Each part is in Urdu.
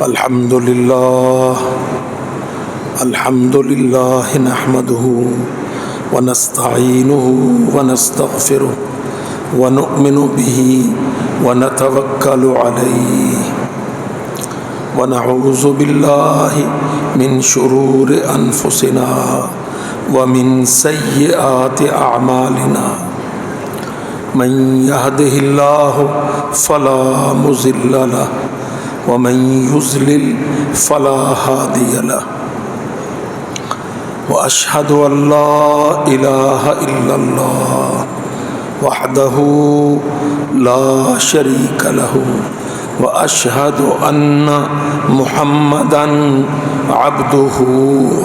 الحمد لله نحمده ونستعينه ونستغفره ونؤمن به ونتوكل عليه ونعوذ بالله من شرور أنفسنا ومن سيئات أعمالنا من يهده الله فلا مضل له ومن يضلل فلا هادي له وأشهد أن لا إله إلا الله وحده لا شريك له وأشهد أن محمدا عبده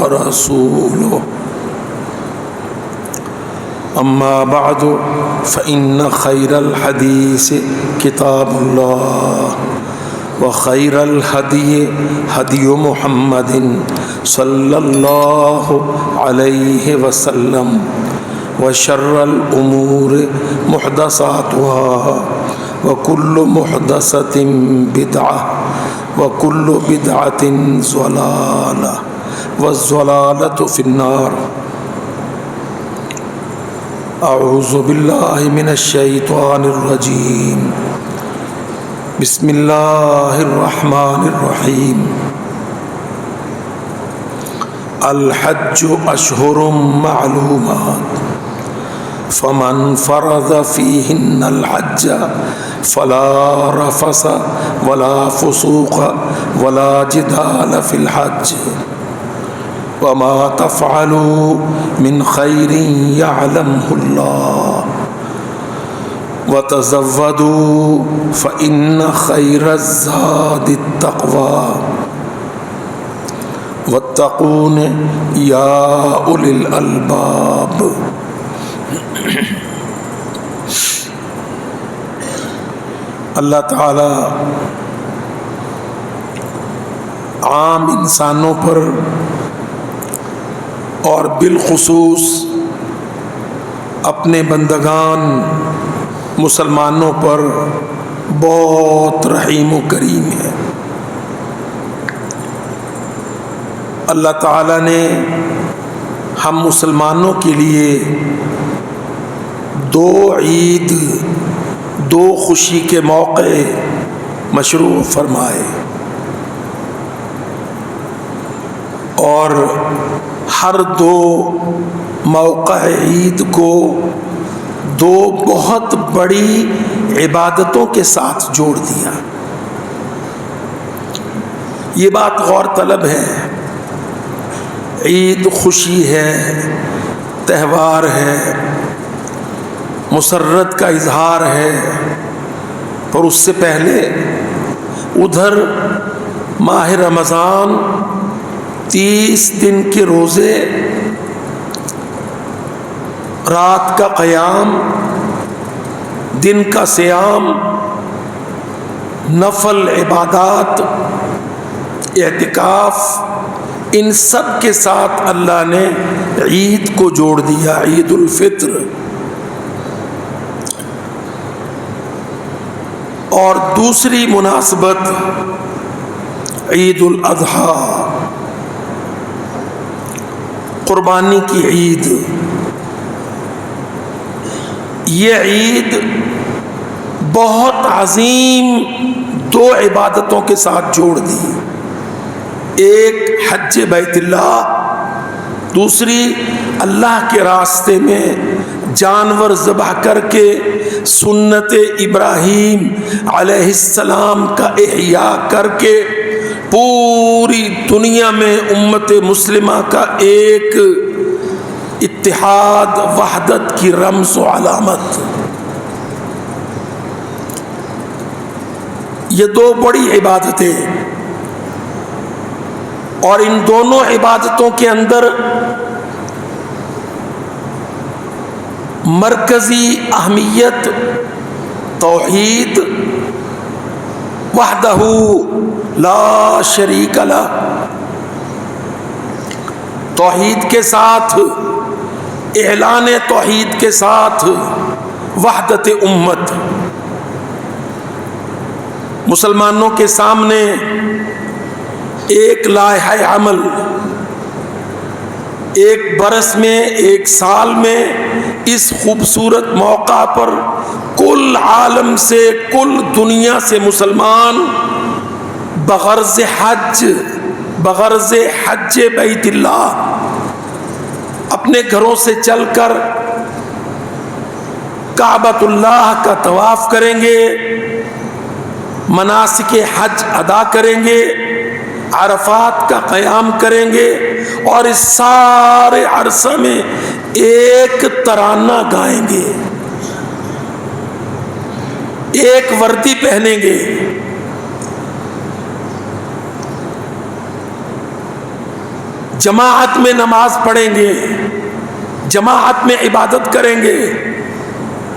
ورسوله أما بعد فإن خير الحديث كتاب الله وخير الهدي هدي محمد صلى الله عليه وسلم وشر الأمور محدثاتها وكل محدثة بدعة وكل بدعة ضلالة والضلالة في النار. أعوذ بالله من الشيطان الرجيم. بسم الله الرحمن الرحيم. الحج أشهر معلومات فمن فرض فيهن الحج فلا رفث ولا فسوق ولا جدال في الحج وما تفعلوا من خير يعلمه الله وتزودوا فإن خير الزاد التقوى واتقون يا أولي الألباب. اللہ تعالی عام انسانوں پر اور بالخصوص اپنے بندگان مسلمانوں پر بہت رحیم و کریم ہے. اللہ تعالیٰ نے ہم مسلمانوں کے لیے دو عید، دو خوشی کے موقع مشروع فرمائے اور ہر دو موقع عید کو دو بہت بڑی عبادتوں کے ساتھ جوڑ دیا. یہ بات غور طلب ہے. عید خوشی ہے، تہوار ہے، مسرت کا اظہار ہے، اور اس سے پہلے ادھر ماہ رمضان 30 دن کے روزے، رات کا قیام، دن کا صیام، نفل عبادات، اعتکاف، ان سب کے ساتھ اللہ نے عید کو جوڑ دیا. عید الفطر اور دوسری مناسبت عید الاضحیٰ، قربانی کی عید. یہ عید بہت عظیم دو عبادتوں کے ساتھ جوڑ دی. ایک حج بیت اللہ، دوسری اللہ کے راستے میں جانور ذبح کر کے سنت ابراہیم علیہ السلام کا احیاء کر کے پوری دنیا میں امت مسلمہ کا ایک اتحاد، وحدت کی رمز و علامت. یہ دو بڑی عبادتیں، اور ان دونوں عبادتوں کے اندر مرکزی اہمیت توحید وحدہ لا شریک لہ، توحید کے ساتھ، اعلان توحید کے ساتھ وحدت امت. مسلمانوں کے سامنے ایک لائحہ عمل، ایک برس میں، ایک سال میں اس خوبصورت موقع پر کل عالم سے، کل دنیا سے مسلمان بغرض حج بیت اللہ اپنے گھروں سے چل کر کعبۃ اللہ کا طواف کریں گے، مناسک حج ادا کریں گے، عرفات کا قیام کریں گے، اور اس سارے عرصہ میں ایک ترانہ گائیں گے، ایک وردی پہنیں گے، جماعت میں نماز پڑھیں گے، جماعت میں عبادت کریں گے،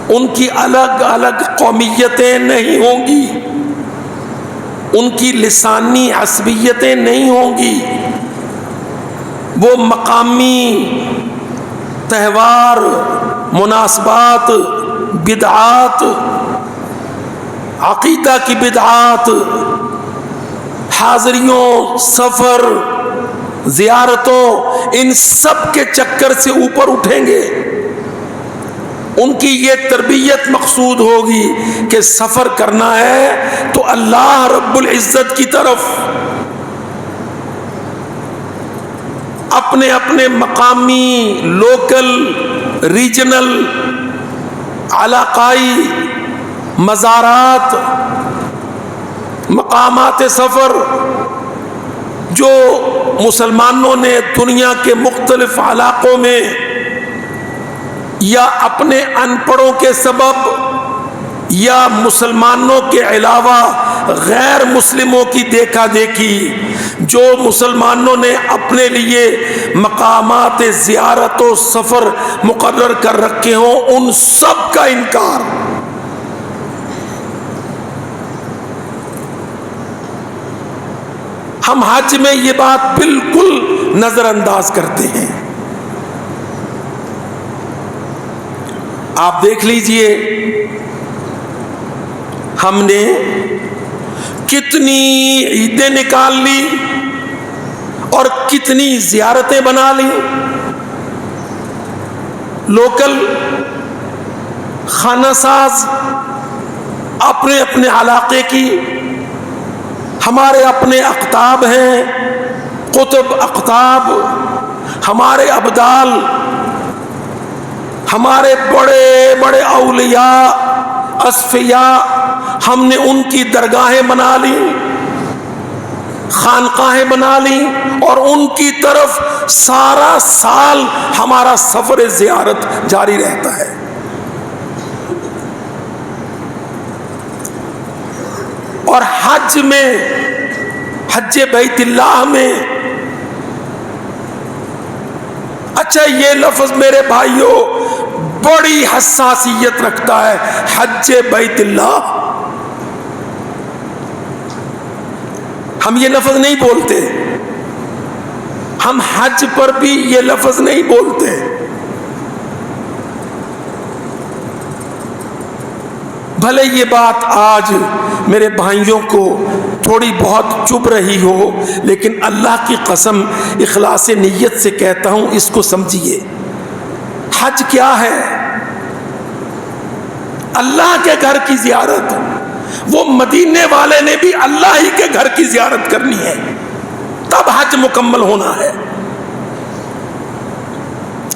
ان کی الگ الگ قومیتیں نہیں ہوں گی، ان کی لسانی عصبیتیں نہیں ہوں گی، وہ مقامی تہوار، مناسبات، بدعات، عقیدہ کی بدعات، حاضریوں، سفر، زیارتوں، ان سب کے چکر سے اوپر اٹھیں گے۔ ان کی یہ تربیت مقصود ہوگی کہ سفر کرنا ہے تو اللہ رب العزت کی طرف، اپنے اپنے مقامی، لوکل، ریجنل، علاقائی مزارات، مقامات سفر جو مسلمانوں نے دنیا کے مختلف علاقوں میں یا اپنے ان پڑھوں کے سبب یا مسلمانوں کے علاوہ غیر مسلموں کی دیکھا دیکھی جو مسلمانوں نے اپنے لیے مقامات زیارت و سفر مقرر کر رکھے ہوں، ان سب کا انکار۔ ہم حج میں یہ بات بالکل نظر انداز کرتے ہیں۔ آپ دیکھ لیجئے ہم نے کتنی عیدیں نکال لی اور کتنی زیارتیں بنا لی، لوکل خانہ ساز اپنے اپنے علاقے کی، ہمارے اپنے اقطاب ہیں، قطب اقطاب، ہمارے ابدال، ہمارے بڑے بڑے اولیاء، اصفیاء، ہم نے ان کی درگاہیں بنا لی، خانقاہیں بنا لی، اور ان کی طرف سارا سال ہمارا سفر زیارت جاری رہتا ہے۔ اور حج میں، حج بیت اللہ میں، اچھا یہ لفظ میرے بھائیوں بڑی حساسیت رکھتا ہے، حج بیت اللہ۔ ہم یہ لفظ نہیں بولتے، ہم حج پر بھی یہ لفظ نہیں بولتے۔ بھلے یہ بات آج میرے بھائیوں کو تھوڑی بہت چبھ رہی ہو، لیکن اللہ کی قسم اخلاص نیت سے کہتا ہوں، اس کو سمجھیے۔ حج کیا ہے؟ اللہ کے گھر کی زیارت۔ وہ مدینے والے نے بھی اللہ ہی کے گھر کی زیارت کرنی ہے، تب حج مکمل ہونا ہے۔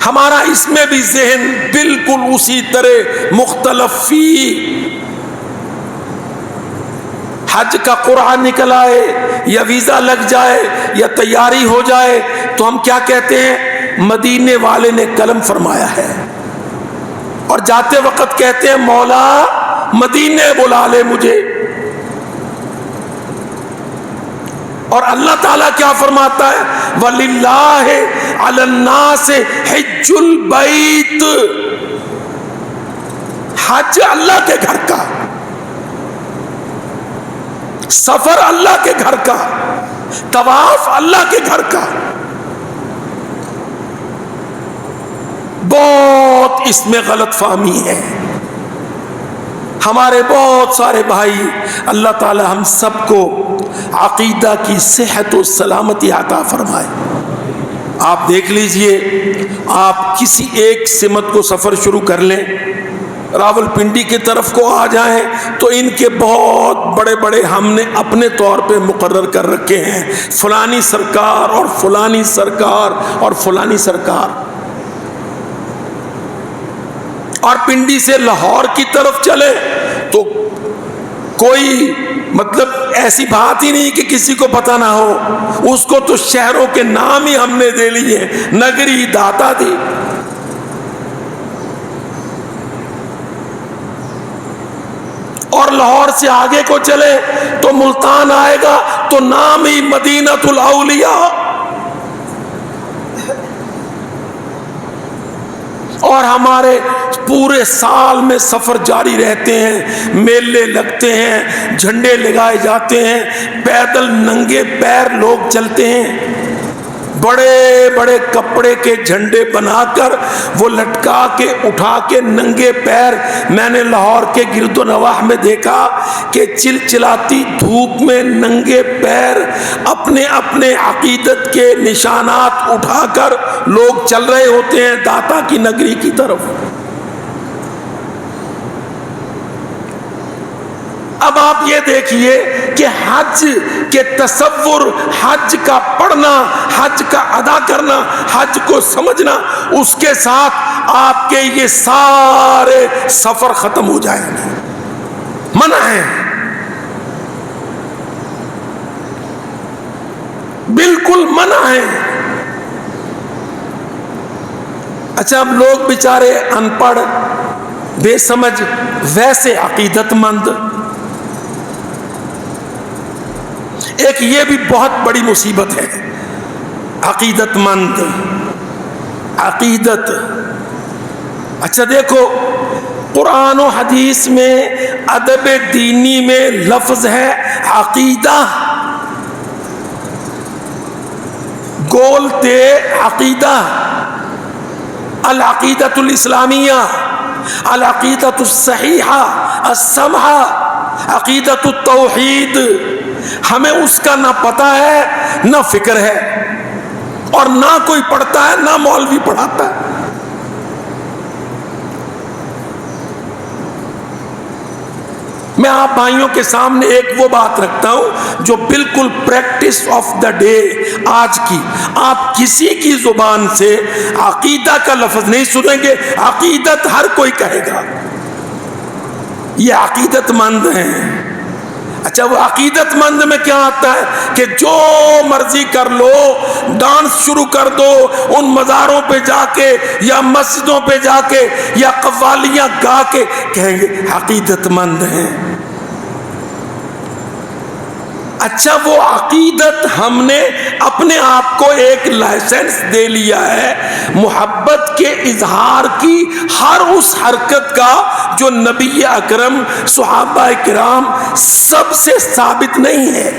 ہمارا اس میں بھی ذہن بالکل اسی طرح مختلف فی۔ حج کا قرعہ نکل آئے یا ویزا لگ جائے یا تیاری ہو جائے تو ہم کیا کہتے ہیں؟ مدینے والے نے قلم فرمایا ہے، اور جاتے وقت کہتے ہیں مولا مدینے بلا لے مجھے۔ اور اللہ تعالیٰ کیا فرماتا ہے؟ وَلِلَّهِ عَلَى النَّاسِ حِجُّ الْبَيْتِ۔ حج اللہ کے گھر کا، سفر اللہ کے گھر کا، طواف اللہ کے گھر کا۔ بہت اس میں غلط فہمی ہے۔ ہمارے بہت سارے بھائی، اللہ تعالی ہم سب کو عقیدہ کی صحت و سلامتی عطا فرمائے۔ آپ دیکھ لیجئے، آپ کسی ایک سمت کو سفر شروع کر لیں، راول پنڈی کی طرف کو آ جائیں تو ان کے بہت بڑے بڑے ہم نے اپنے طور پہ مقرر کر رکھے ہیں، فلانی سرکار اور فلانی سرکار اور فلانی سرکار۔ اور پنڈی سے لاہور کی طرف چلے تو کوئی مطلب ایسی بات ہی نہیں کہ کسی کو پتہ نہ ہو، اس کو تو شہروں کے نام ہی ہم نے دے لیے، نگری داتا دی۔ اور لاہور سے آگے کو چلے تو ملتان آئے گا تو نام ہی مدینۃ الاولیاء۔ اور ہمارے پورے سال میں سفر جاری رہتے ہیں، میلے لگتے ہیں، جھنڈے لگائے جاتے ہیں، پیدل ننگے پیر لوگ چلتے ہیں، بڑے بڑے کپڑے کے جھنڈے بنا کر وہ لٹکا کے اٹھا کے ننگے پیر۔ میں نے لاہور کے گرد و نواح میں دیکھا کہ چلچلاتی دھوپ میں ننگے پیر اپنے اپنے عقیدت کے نشانات اٹھا کر لوگ چل رہے ہوتے ہیں داتا کی نگری کی طرف۔ اب آپ یہ دیکھیے کہ حج کے تصور، حج کا پڑھنا، حج کا ادا کرنا، حج کو سمجھنا، اس کے ساتھ آپ کے یہ سارے سفر ختم ہو جائیں گے، منع ہے، بالکل منع ہے۔ اچھا، اب لوگ بیچارے ان پڑھ، بے سمجھ، ویسے عقیدت مند، ایک یہ بھی بہت بڑی مصیبت ہے، عقیدت مند، عقیدت۔ اچھا دیکھو، قرآن و حدیث میں ادب دینی میں لفظ ہے عقیدہ، گولتے عقیدہ، العقیدۃ الاسلامیہ، العقیدۃ الصحیحہ السمحہ، عقیدۃ التوحید۔ ہمیں اس کا نہ پتہ ہے نہ فکر ہے، اور نہ کوئی پڑھتا ہے نہ مولوی پڑھاتا ہے۔ میں آپ بھائیوں کے سامنے ایک وہ بات رکھتا ہوں جو بالکل پریکٹس آف دا ڈے آج کی، آپ کسی کی زبان سے عقیدہ کا لفظ نہیں سنیں گے، عقیدت ہر کوئی کہے گا، یہ عقیدت مند ہیں۔ اچھا، وہ عقیدت مند میں کیا آتا ہے کہ جو مرضی کر لو، ڈانس شروع کر دو ان مزاروں پہ جا کے یا مسجدوں پہ جا کے یا قوالیاں گا کے، کہیں گے عقیدت مند ہیں۔ اچھا، وہ عقیدت ہم نے اپنے آپ کو ایک لائسنس دے لیا ہے محبت کے اظہار کی ہر اس حرکت کا جو نبی اکرم، صحابہ کرام سب سے ثابت نہیں ہے۔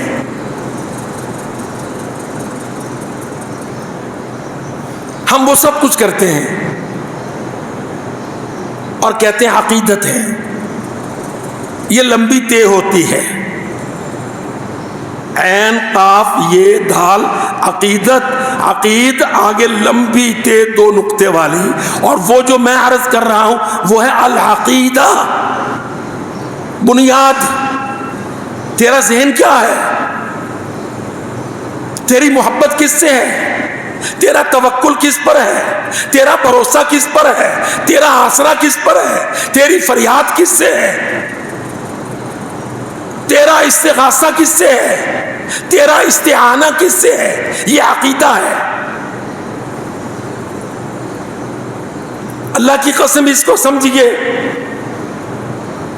ہم وہ سب کچھ کرتے ہیں اور کہتے ہیں عقیدت ہے، یہ لمبی تے ہوتی ہے، عین قاف یہ دال، عقیدت، عقید آگے لمبی تے دو نقطے والی، اور وہ جو میں عرض کر رہا ہوں وہ ہے العقیدہ، بنیاد۔ تیرا ذہن کیا ہے؟ تیری محبت کس سے ہے؟ تیرا توکل کس پر ہے؟ تیرا بھروسہ کس پر ہے؟ تیرا آسرا کس پر ہے؟ تیری فریاد کس سے ہے؟ تیرا استغاثہ کس سے ہے؟ تیرا استعانہ کس سے ہے؟ یہ عقیدہ ہے۔ اللہ کی قسم اس کو سمجھیے،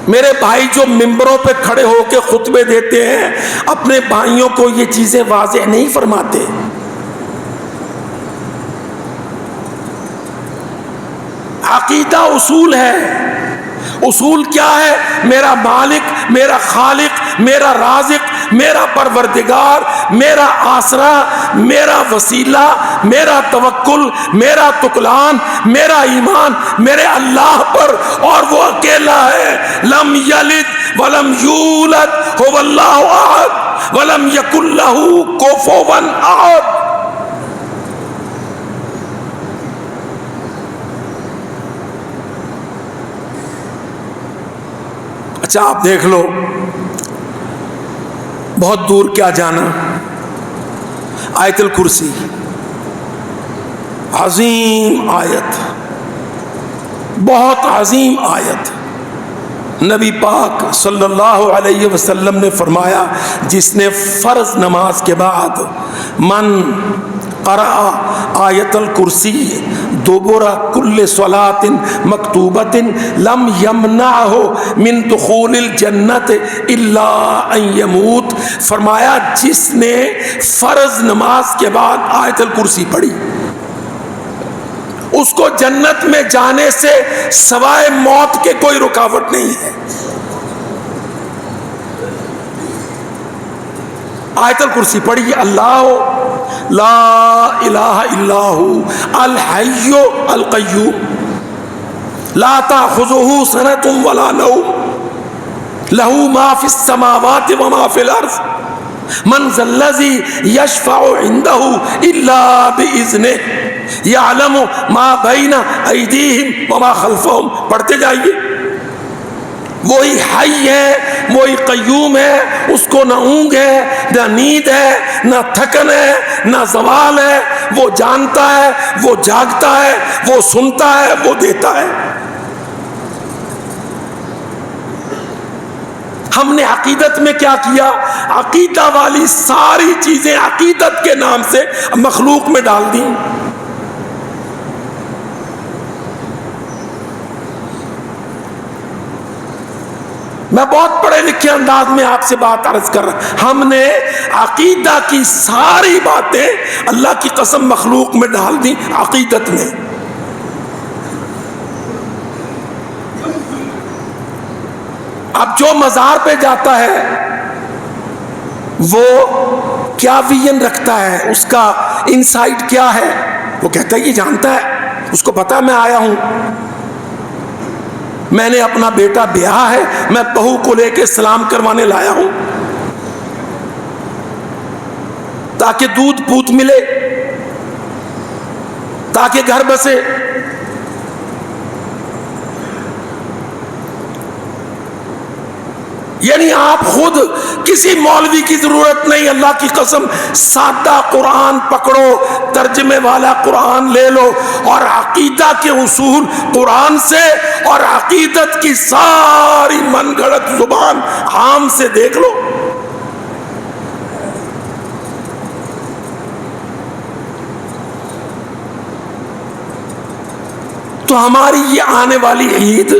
میرے بھائی جو ممبروں پہ کھڑے ہو کے خطبے دیتے ہیں اپنے بھائیوں کو یہ چیزیں واضح نہیں فرماتے۔ عقیدہ اصول ہے۔ اصول کیا ہے؟ میرا مالک، میرا خالق، میرا رازق، میرا پروردگار، میرا آسرا، میرا وسیلہ، میرا توکل، میرا تکلان، میرا ایمان میرے اللہ پر، اور وہ اکیلا ہے۔ لم یلد ولم یولد هو اللہ احد ولم یکن لہ کفوا احد۔ اچھا آپ دیکھ لو، بہت دور کیا جانا، آیت الکرسی عظیم آیت، بہت عظیم آیت۔ نبی پاک صلی اللہ علیہ وسلم نے فرمایا، جس نے فرض نماز کے بعد من قرأ آیت الکرسی دبر کل صلاۃ مکتوبۃ لم یمنعہ من دخول الجنت الا ان یموت۔ فرمایا جس نے فرض نماز کے بعد آیت الکرسی پڑھی، اس کو جنت میں جانے سے سوائے موت کے کوئی رکاوٹ نہیں ہے۔ آیت الکرسی پڑھی، اللہ لا الہ الا ہو الحی القیوم لا تأخذہ سنۃ ولا نوم لہ ما فی السماوات وما فی الارض من ذا الذی یشفع عندہ الا بإذنہ یعلم ما بین ایدیہم وما خلفہم۔ پڑھتے جائیے، وہی حی ہے، وہی قیوم ہے، اس کو نہ اونگ ہے، نہ نیند ہے، نہ تھکن ہے، نہ زوال ہے، وہ جانتا ہے، وہ جاگتا ہے، وہ سنتا ہے، وہ دیتا ہے۔ ہم نے عقیدت میں کیا کیا؟ عقیدہ والی ساری چیزیں عقیدت کے نام سے مخلوق میں ڈال دیں۔ میں بہت پڑھے لکھے انداز میں آپ سے بات عرض کر رہا، ہم نے عقیدہ کی ساری باتیں اللہ کی قسم مخلوق میں ڈال دی، عقیدت میں۔ اب جو مزار پہ جاتا ہے وہ کیا ویژن رکھتا ہے، اس کا انسائٹ کیا ہے؟ وہ کہتا ہے یہ جانتا ہے، اس کو پتا میں آیا ہوں، میں نے اپنا بیٹا بیاہ ہے، میں بہو کو لے کے سلام کروانے لایا ہوں تاکہ دودھ پوت ملے، تاکہ گھر بسے۔ یعنی آپ خود کسی مولوی کی ضرورت نہیں، اللہ کی قسم سادہ قرآن پکڑو، ترجمے والا قرآن لے لو، اور عقیدہ کے اصول قرآن سے اور عقیدت کی ساری من گھڑت زبان عام سے دیکھ لو۔ تو ہماری یہ آنے والی عید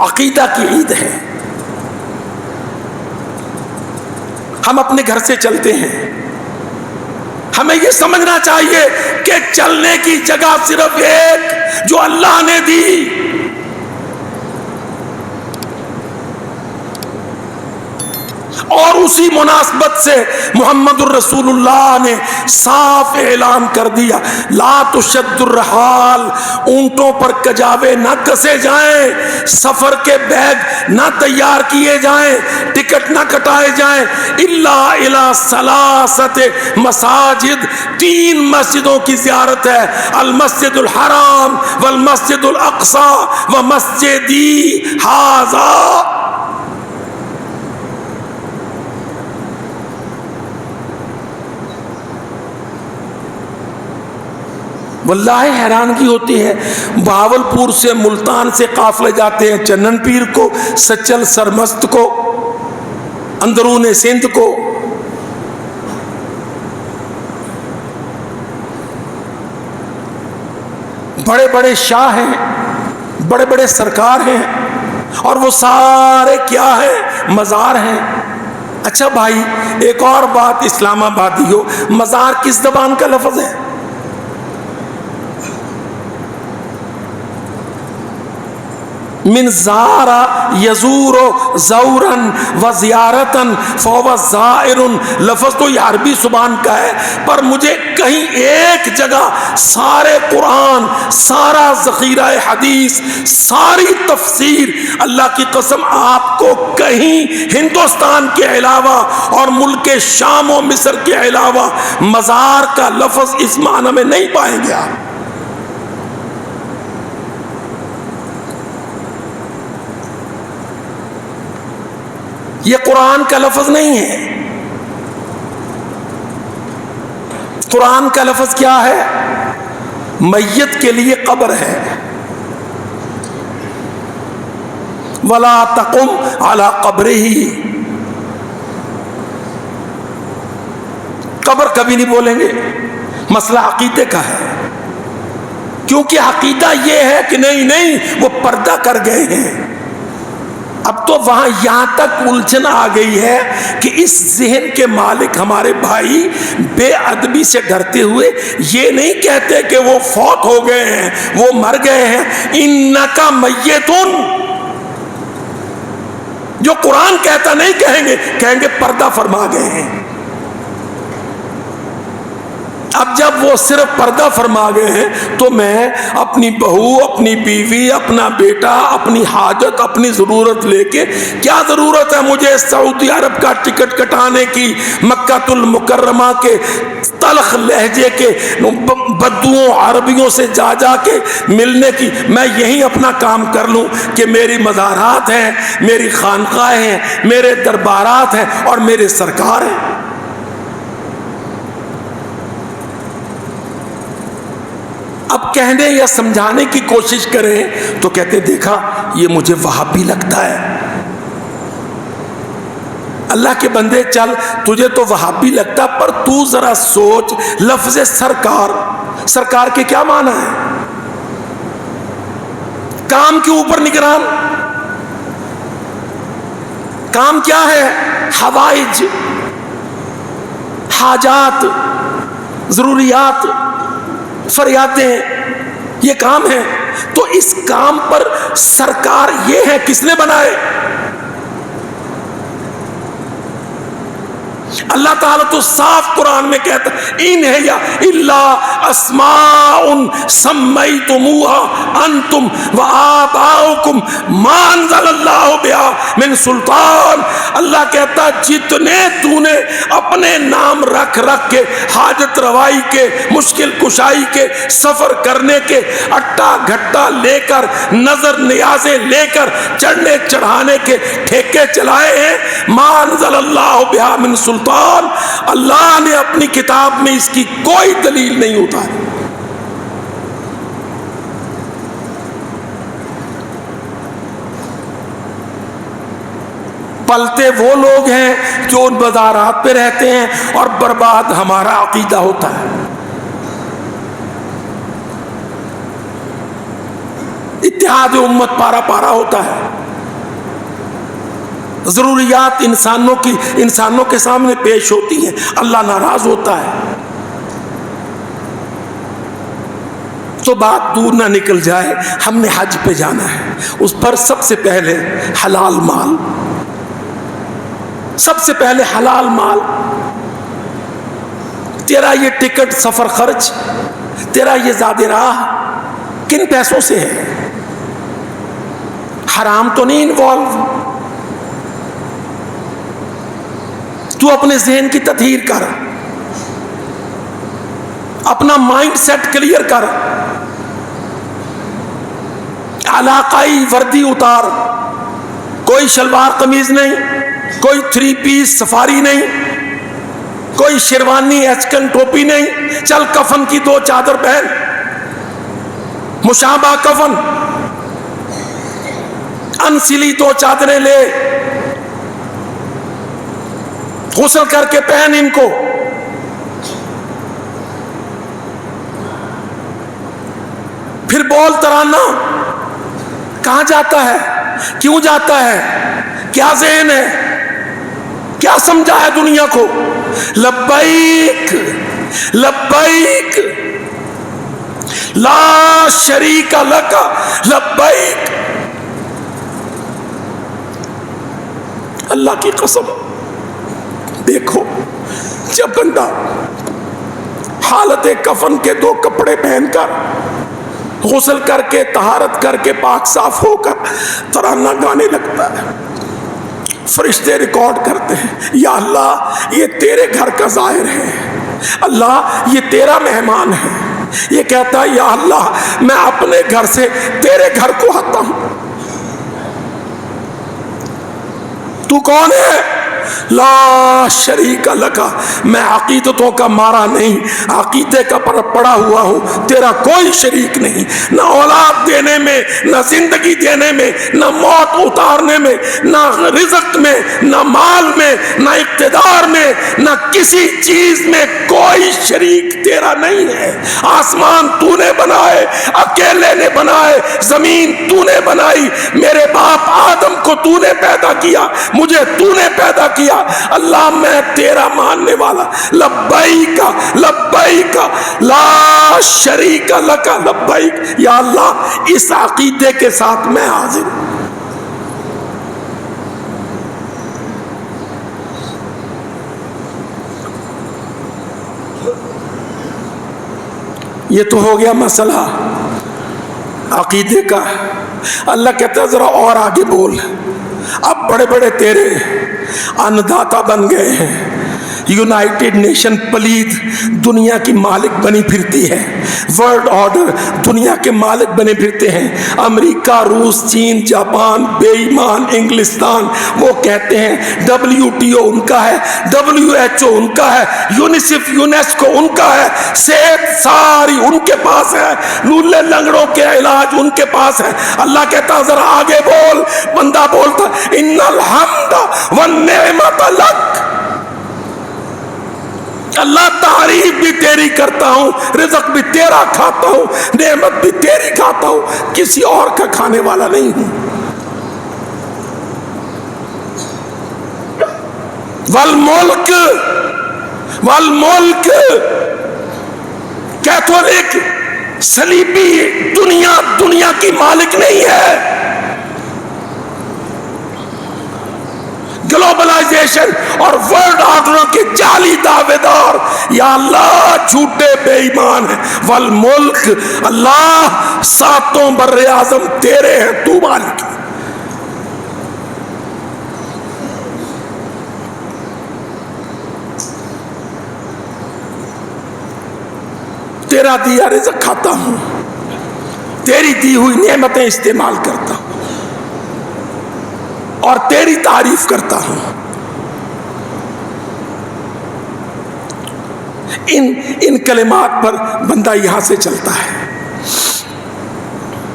عقیدہ کی عید ہے۔ ہم اپنے گھر سے چلتے ہیں، ہمیں یہ سمجھنا چاہیے کہ چلنے کی جگہ صرف ایک جو اللہ نے دی، اور اسی مناسبت سے محمد الرسول اللہ نے صاف اعلان کر دیا، لا تشد الرحال، اونٹوں پر کجاوے نہ کسے جائیں، سفر کے بیگ نہ تیار کیے جائیں، ٹکٹ نہ کٹائے جائیں، الا الی ثلاثت مساجد، 3 مسجدوں کی زیارت ہے، المسجد الحرام والمسجد الاقصی ومسجدی ھذا۔ واللہ حیرانگی ہوتی ہے، بہاولپور سے ملتان سے قافلے جاتے ہیں چنن پیر کو، سچل سرمست کو، اندرون سندھ کو، بڑے بڑے شاہ ہیں، بڑے بڑے سرکار ہیں، اور وہ سارے کیا ہیں؟ مزار ہیں۔ اچھا بھائی ایک اور بات اسلام آبادی ہو، مزار کس زبان کا لفظ ہے؟ من زارا یزور زورن و زیارتن فهو زائر، لفظ تو یہ عربی زبان کا ہے، پر مجھے کہیں ایک جگہ سارے قرآن، سارا ذخیرہ حدیث، ساری تفسیر، اللہ کی قسم آپ کو کہیں ہندوستان کے علاوہ اور ملک شام و مصر کے علاوہ مزار کا لفظ اس معنی میں نہیں پائیں گے آپ۔ یہ قرآن کا لفظ نہیں ہے۔ قرآن کا لفظ کیا ہے؟ میت کے لیے قبر ہے۔ وَلَا تَقُمْ عَلَىٰ قَبْرِهِ، قبر کبھی نہیں بولیں گے۔ مسئلہ عقیدے کا ہے، کیونکہ عقیدہ یہ ہے کہ نہیں وہ پردہ کر گئے ہیں۔ اب تو وہاں یہاں تک الجھن آ گئی ہے کہ اس ذہن کے مالک ہمارے بھائی بے ادبی سے ڈرتے ہوئے یہ نہیں کہتے کہ وہ فوت ہو گئے ہیں، وہ مر گئے ہیں۔ انکا میتون، جو قرآن کہتا نہیں کہیں گے پردہ فرما گئے ہیں۔ اب جب وہ صرف پردہ فرما گئے ہیں تو میں اپنی بہو، اپنی بیوی، اپنا بیٹا، اپنی حاجت، اپنی ضرورت لے کے، کیا ضرورت ہے مجھے سعودی عرب کا ٹکٹ کٹانے کی، مکہ المکرمہ کے تلخ لہجے کے بدوؤں عربیوں سے جا کے ملنے کی؟ میں یہی اپنا کام کر لوں کہ میری مزارات ہیں، میری خانقاہیں ہیں، میرے دربارات ہیں اور میرے سرکار ہیں۔ اب کہنے یا سمجھانے کی کوشش کریں تو کہتے دیکھا یہ مجھے وہابی لگتا ہے۔ اللہ کے بندے چل، تجھے تو وہابی لگتا، پر تو ذرا سوچ لفظ سرکار کے کیا معنی ہے؟ کام کے اوپر نگران، کام کیا ہے؟ حوائج، حاجات، ضروریات، فریادیں، یہ کام ہے۔ تو اس کام پر سرکار یہ ہے، کس نے بنائے؟ اللہ تعالیٰ تو صاف قرآن میں کہتا ان ہے یا اللہ اسماء سمیتموها انتم وآباؤکم ما انزل اللہ بہا من سلطان۔ اللہ کہتا جتنے تو نے اپنے نام رکھ کے حاجت روائی کے، مشکل کشائی کے، سفر کرنے کے، اٹا گھٹا لے کر، نظر نیازیں لے کر، چڑھنے چڑھانے کے ٹھیکے چلائے ہیں، ما انزل اللہ بہا من سلطان، اللہ نے اپنی کتاب میں اس کی کوئی دلیل نہیں اتاری۔ پلتے وہ لوگ ہیں جو ان بازارات پہ رہتے ہیں اور برباد ہمارا عقیدہ ہوتا ہے۔ اتحاد امت پارا پارا ہوتا ہے، ضروریات انسانوں کے سامنے پیش ہوتی ہیں، اللہ ناراض ہوتا ہے۔ تو بات دور نہ نکل جائے، ہم نے حج پہ جانا ہے، اس پر سب سے پہلے حلال مال، سب سے پہلے حلال مال۔ تیرا یہ ٹکٹ، سفر خرچ، تیرا یہ زاد راہ کن پیسوں سے ہے؟ حرام تو نہیں انوالو؟ تو اپنے ذہن کی تطہیر کر، اپنا مائنڈ سیٹ کلیئر کر، علاقائی وردی اتار، کوئی شلوار قمیض نہیں، کوئی 3 پیس سفاری نہیں، کوئی شیروانی ایچکن ٹوپی نہیں، چل کفن کی 2 چادر پہن، مشابہ کفن، انسلی 2 چادریں لے، غسل کر کے پہن ان کو، پھر بول ترانہ۔ کہاں جاتا ہے؟ کیوں جاتا ہے؟ کیا ذہن ہے؟ کیا سمجھا ہے دنیا کو؟ لبیک لبیک لا شریک لک لبیک اللہ کی قسم دیکھو، جب بندہ حالت کفن کے 2 کپڑے پہن کر غسل کر کے طہارت کر کے پاک صاف ہو کر ترانہ گانے لگتا ہے، فرشتے ریکارڈ کرتے ہیں، یا اللہ یہ تیرے گھر کا ظاہر ہے، اللہ یہ تیرا مہمان ہے، یہ کہتا ہے یا اللہ میں اپنے گھر سے تیرے گھر کو آتا ہوں، تو کون ہے؟ لا شریک لک، میں عقیدتوں کا مارا نہیں، عقیدے کا پڑا ہوا ہوں، تیرا کوئی شریک نہیں، نہ اولاد دینے میں، نہ زندگی دینے میں، نہ موت اتارنے میں، نہ رزق میں، نہ مال میں، نہ اقتدار میں، نہ کسی چیز میں کوئی شریک تیرا نہیں ہے۔ آسمان تو نے بنائے، اکیلے نے بنائے، زمین تو نے بنائی، میرے باپ آدم کو تو نے پیدا کیا، مجھے تو نے پیدا کیا، اللہ میں تیرا ماننے والا، لبیک لبیک لا شریک لک لبیک، یا اللہ اس عقیدے کے ساتھ میں حاضر ہوں۔ یہ تو ہو گیا مسئلہ عقیدے کا۔ اللہ کہتا ہے ذرا اور آگے بول، اب بڑے بڑے تیرے انداتا بن گئے ہیں، یونائٹڈ نیشن پلید دنیا کی مالک بنی پھرتی ہے، ورلڈ آرڈر دنیا کے مالک بنے پھرتے ہیں، امریکہ، روس، چین، جاپان، بے ایمان انگلستان، وہ کہتے ہیں WTO ان کا ہے، WHO ان کا ہے، یونیسیف یونیسکو ان کا ہے، صحت ساری ان کے پاس ہے، لولے لنگڑوں کے علاج ان کے پاس ہے۔ اللہ کہتا ذرا آگے بول، بندہ بولتا ان الحمد والنعمت لک، اللہ تعریف بھی تیری کرتا ہوں، رزق بھی تیرا کھاتا ہوں، نعمت بھی تیری کھاتا ہوں، کسی اور کا کھانے والا نہیں ہوں۔ والملک والملک، کیتھولک صلیبی دنیا کی مالک نہیں ہے، گلوبلائزیشن اور ورلڈ آرڈر کے جعلی دعوے دار یا اللہ جھوٹے بے ایمان ہیں۔ والملک، اللہ 7 بر اعظم تیرے ہیں، تو مالک ہے۔ تیرا دیا رزق کھاتا ہوں، تیری دی ہوئی نعمتیں استعمال کرتا ہوں اور تیری تعریف کرتا ہوں۔ ان کلمات پر بندہ یہاں سے چلتا ہے،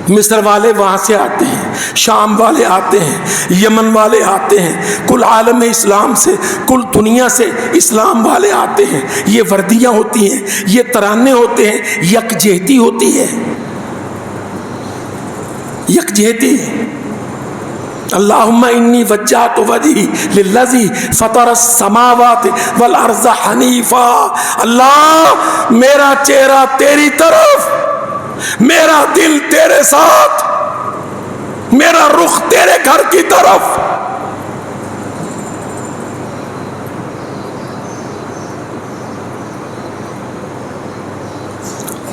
مصر والے وہاں سے آتے ہیں، شام والے آتے ہیں، یمن والے آتے ہیں، کل عالم اسلام سے، کل دنیا سے اسلام والے آتے ہیں، یہ وردیاں ہوتی ہیں، یہ ترانے ہوتے ہیں، یکجہتی ہوتی ہے، یکجہتی۔ اللہم انی وجہت وجہی للذی فطر السماوات والارض حنیفا، اللہ میرا چہرہ تیری طرف، میرا دل تیرے ساتھ، میرا رخ تیرے گھر کی طرف۔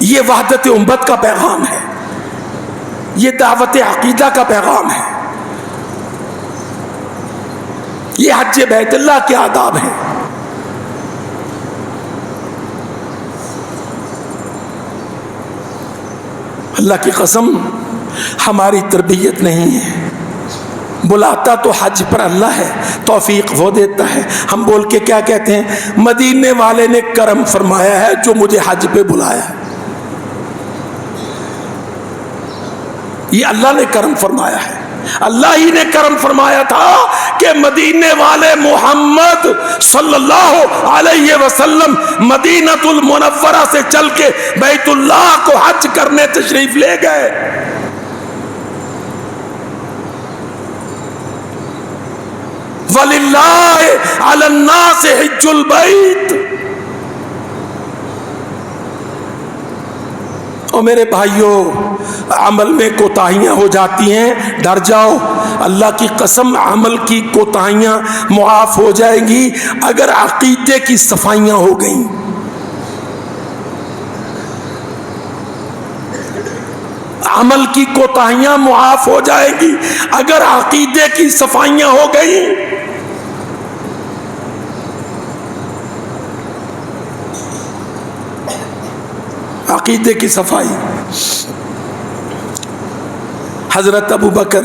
یہ وحدت امت کا پیغام ہے، یہ دعوت عقیدہ کا پیغام ہے، یہ حج بیت اللہ کے آداب ہیں۔ اللہ کی قسم ہماری تربیت نہیں ہے، بلاتا تو حج پر اللہ ہے، توفیق وہ دیتا ہے۔ ہم بول کے کیا کہتے ہیں؟ مدینے والے نے کرم فرمایا ہے جو مجھے حج پہ بلایا ہے، یہ اللہ نے کرم فرمایا ہے۔ اللہ ہی نے کرم فرمایا تھا کہ مدینے والے محمد صلی اللہ علیہ وسلم مدینۃ المنورہ سے چل کے بیت اللہ کو حج کرنے تشریف لے گئے۔ وَلِلَّهِ عَلَى النَّاسِ حِجُّ الْبَيْتِ، اور میرے بھائیوں، عمل میں کوتاہیاں ہو جاتی ہیں، ڈر جاؤ، اللہ کی قسم عمل کی کوتاہیاں معاف ہو جائیں گی اگر عقیدے کی صفائیاں ہو گئیں۔ عمل کی کوتاہیاں معاف ہو جائیں گی اگر عقیدے کی صفائیاں ہو گئیں۔ عقیدے کی صفائی۔ حضرت ابو بکر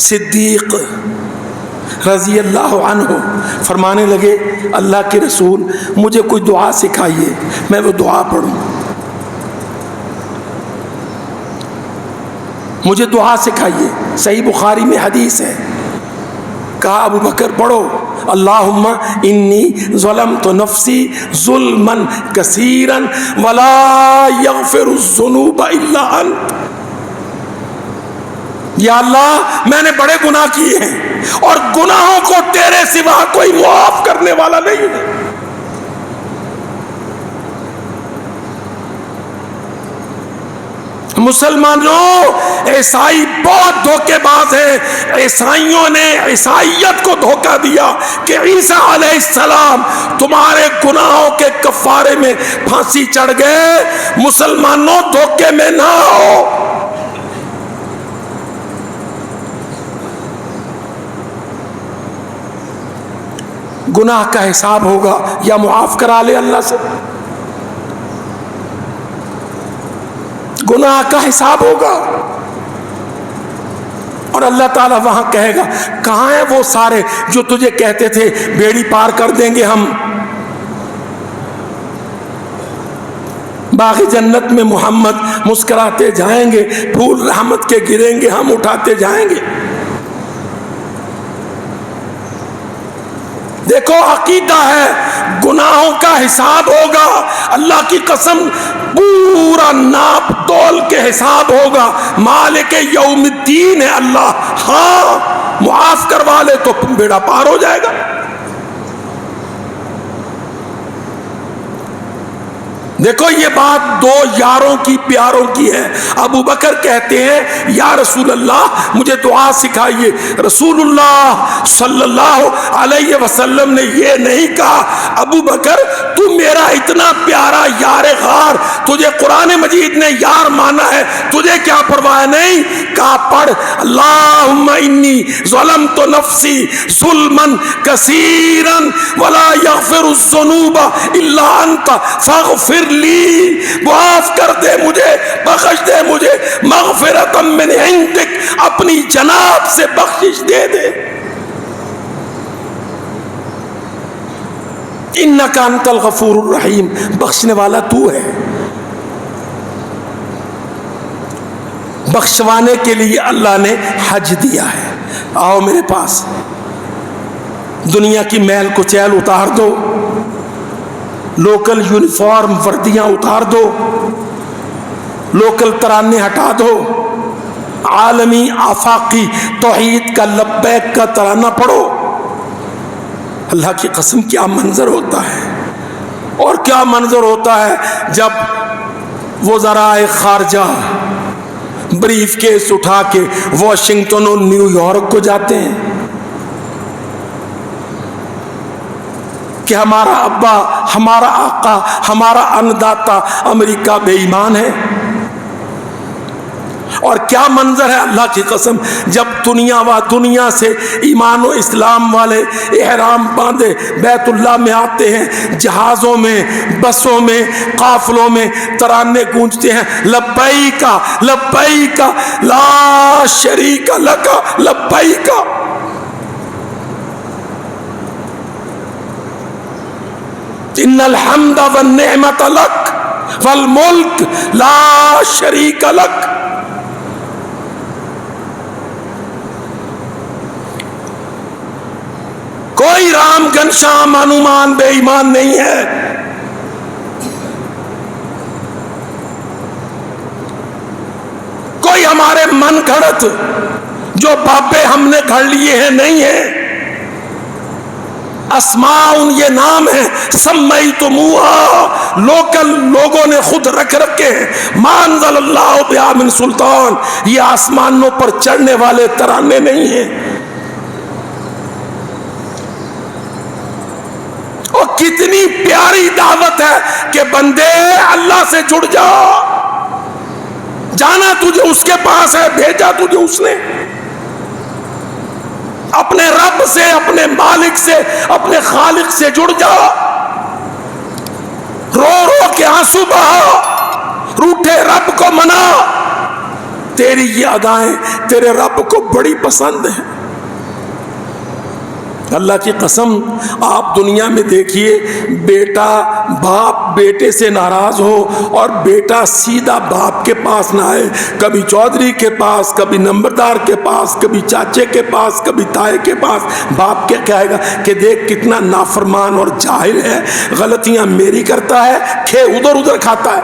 صدیق رضی اللہ عنہ فرمانے لگے، اللہ کے رسول مجھے کوئی دعا سکھائیے، میں وہ دعا پڑھوں، مجھے دعا سکھائیے۔ صحیح بخاری میں حدیث ہے، کہا ابو بکر پڑھو، اللہم انی ظلمت نفسی ظلما کثیرا ولا یغفر الذنوب الا انت۔ یا اللہ میں نے بڑے گناہ کیے ہیں اور گناہوں کو تیرے سوا کوئی معاف کرنے والا نہیں ہے۔ مسلمانوں، عیسائی بہت دھوکے باز ہیں۔ عیسائیوں نے عیسائیت کو دھوکہ دیا کہ عیسیٰ علیہ السلام تمہارے گناہوں کے کفارے میں پھانسی چڑھ گئے۔ مسلمانوں دھوکے میں نہ ہو۔ گناہ کا حساب ہوگا یا معاف کرا لے اللہ سے، گناہ کا حساب ہوگا، اور اللہ تعالیٰ وہاں کہے گا کہاں ہیں وہ سارے جو تجھے کہتے تھے بیڑی پار کر دیں گے ہم۔ باغ جنت میں محمد مسکراتے جائیں گے، پھول رحمت کے گریں گے، ہم اٹھاتے جائیں گے۔ دیکھو عقیدہ ہے، گناہوں کا حساب ہوگا، اللہ کی قسم پورا ناپ تول کے حساب ہوگا۔ مالک یوم الدین ہے اللہ، ہاں معاف کروا لے تو بیڑا پار ہو جائے گا۔ دیکھو یہ بات دو یاروں کی پیاروں کی ہے۔ ابو بکر کہتے ہیں یا رسول اللہ مجھے دعا سکھائیے۔ رسول اللہ صلی اللہ علیہ وسلم نے یہ نہیں کہا ابو بکر تو میرا اتنا پیارا یار غار، تجھے قرآن مجید نے یار مانا ہے، تجھے کیا پرواہ نہیں؟ کہا پڑھ اللہم انی ظلمت نفسی ظلما کثیرا ولا یغفر الذنوب الا انت فاغفر لی، معاف کر دے مجھے، بخش دے مجھے، مغفرۃ من عندک، اپنی جناب سے بخشش دے دے۔ انک انت الغفور الرحیم، بخشنے والا تو ہے۔ بخشوانے کے لیے اللہ نے حج دیا ہے۔ آؤ میرے پاس، دنیا کی میل کچیل اتار دو، لوکل یونیفارم وردیاں اتار دو، لوکل ترانے ہٹا دو، عالمی آفاقی توحید کا لبیک کا ترانہ پڑھو۔ اللہ کی قسم کیا منظر ہوتا ہے، اور کیا منظر ہوتا ہے جب وزرائے خارجہ بریف کیس اٹھا کے واشنگٹن اور نیو یارک کو جاتے ہیں کہ ہمارا ابا، ہمارا آقا، ہمارا انداتا امریکہ بے ایمان ہے۔ اور کیا منظر ہے اللہ کی قسم جب دنیا سے ایمان و اسلام والے احرام باندھے بیت اللہ میں آتے ہیں، جہازوں میں، بسوں میں، قافلوں میں ترانے گونجتے ہیں، لبیک لبیک لا شریک لک لبیک۔ ان الحمد والنعمت لک والملک لا شریک لک۔ کوئی رام گھنشیام ہنومان بے ایمان نہیں ہے۔ کوئی ہمارے من گھڑت جو بابے ہم نے گھڑ لیے ہیں نہیں ہے۔ اسماء یہ نام ہے سمیتموہا لوگوں نے خود رکھ رکھے ہیں، ما انزل اللہ بہا من سلطان، یہ آسمانوں پر چڑھنے والے ترانے نہیں ہیں۔ اور کتنی پیاری دعوت ہے کہ بندے اللہ سے جڑ جا، جانا تجھے اس کے پاس ہے، بھیجا تجھے اس نے، اپنے رب سے، اپنے مالک سے، اپنے خالق سے جڑ جا، رو رو کے آنسو بہا، روٹھے رب کو منا، تیری یہ ادائیں تیرے رب کو بڑی پسند ہیں۔ اللہ کی قسم آپ دنیا میں دیکھیے، بیٹا باپ بیٹے سے ناراض ہو اور بیٹا سیدھا باپ کے پاس نہ آئے، کبھی چودھری کے پاس، کبھی نمبردار کے پاس، کبھی چاچے کے پاس، کبھی تائے کے پاس، باپ کیا کہے گا کہ دیکھ کتنا نافرمان اور جاہل ہے، غلطیاں میری کرتا ہے، کھے ادھر ادھر کھاتا ہے،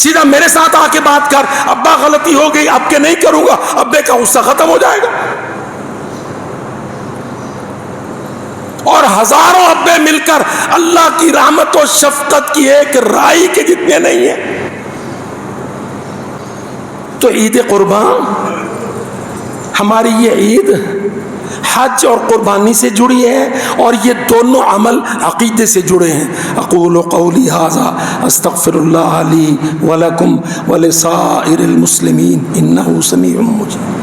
سیدھا میرے ساتھ آ کے بات کر، ابا غلطی ہو گئی اب کے نہیں کروں گا، ابے کا غصہ ختم ہو جائے گا۔ اور ہزاروں ابے مل کر اللہ کی رحمت و شفقت کی ایک رائی کے جتنے نہیں ہیں۔ تو عید قربان، ہماری یہ عید حج اور قربانی سے جڑی ہے، اور یہ دونوں عمل عقیدے سے جڑے ہیں۔ اقول قولی ھذا استغفر اللہ لی ولکم ولسائر المسلمین انہ سمیع مجیب۔